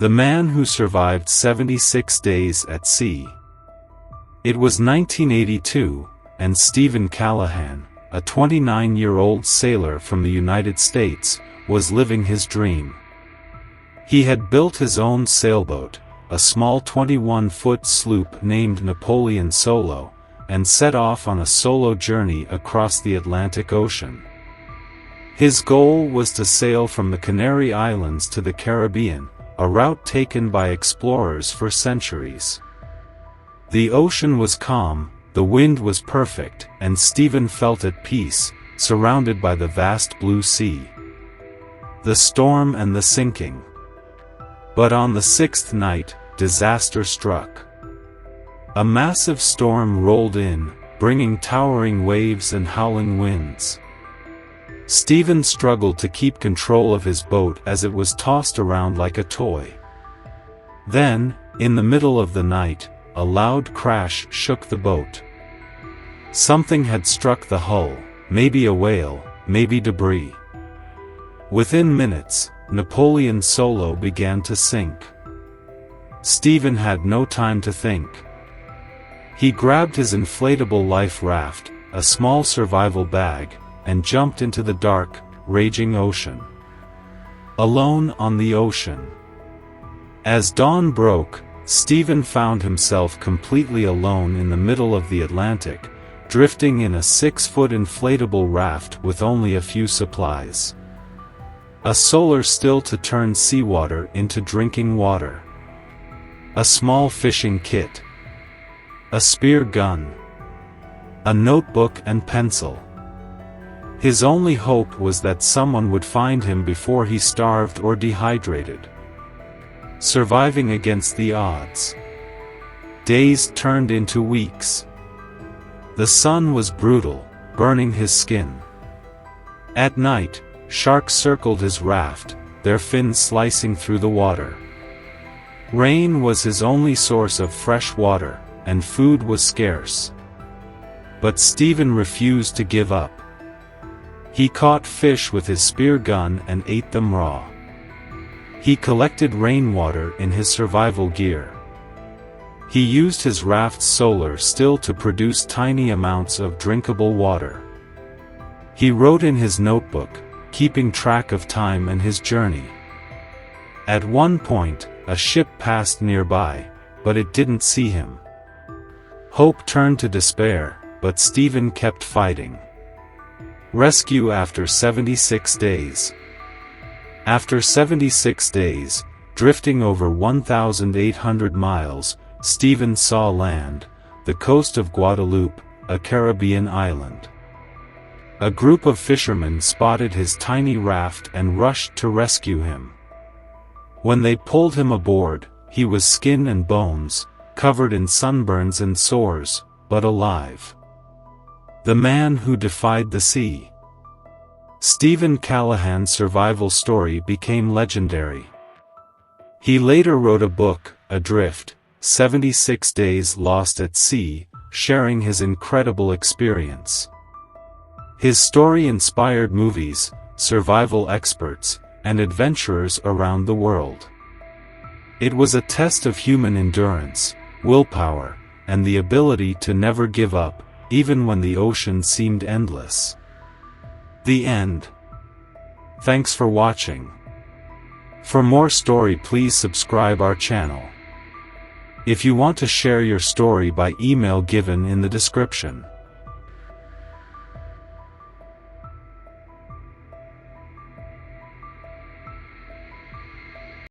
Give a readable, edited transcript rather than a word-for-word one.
The man who survived 76 days at sea. It was 1982, and Stephen Callahan, a 29-year-old sailor from the United States, was living his dream. He had built his own sailboat, a small 21-foot sloop named Napoleon Solo, and set off on a solo journey across the Atlantic Ocean. His goal was to sail from the Canary Islands to the Caribbean, a route taken by explorers for centuries. The ocean was calm, the wind was perfect, and Stephen felt at peace, surrounded by the vast blue sea. The storm and the sinking. But on the sixth night, disaster struck. A massive storm rolled in, bringing towering waves and howling winds. Stephen struggled to keep control of his boat as it was tossed around like a toy. Then, in the middle of the night, a loud crash shook the boat. Something had struck the hull, maybe a whale, maybe debris. Within minutes, Napoleon Solo began to sink. Stephen had no time to think. He grabbed his inflatable life raft, a small survival bag, and jumped into the dark, raging ocean. Alone on the ocean. As dawn broke, Stephen found himself completely alone in the middle of the Atlantic, drifting in a 6-foot inflatable raft with only a few supplies. A solar still to turn seawater into drinking water. A small fishing kit. A spear gun. A notebook and pencil. His only hope was that someone would find him before he starved or dehydrated. Surviving against the odds. Days turned into weeks. The sun was brutal, burning his skin. At night, sharks circled his raft, their fins slicing through the water. Rain was his only source of fresh water, and food was scarce. But Stephen refused to give up. He caught fish with his spear gun and ate them raw. He collected rainwater in his survival gear. He used his raft's solar still to produce tiny amounts of drinkable water. He wrote in his notebook, keeping track of time and his journey. At one point, a ship passed nearby, but it didn't see him. Hope turned to despair, but Stephen kept fighting. Rescue after 76 days. After 76 days, drifting over 1,800 miles, Stephen saw land, the coast of Guadeloupe, a Caribbean island. A group of fishermen spotted his tiny raft and rushed to rescue him. When they pulled him aboard, he was skin and bones, covered in sunburns and sores, but alive. The man who defied the sea. Stephen Callahan's survival story became legendary. He later wrote a book, Adrift, 76 Days Lost at Sea, sharing his incredible experience. His story inspired movies, survival experts, and adventurers around the world. It was a test of human endurance, willpower, and the ability to never give up, even when the ocean seemed endless. The end. Thanks for watching. For more story, please subscribe our channel. If you want to share your story by email given in the description.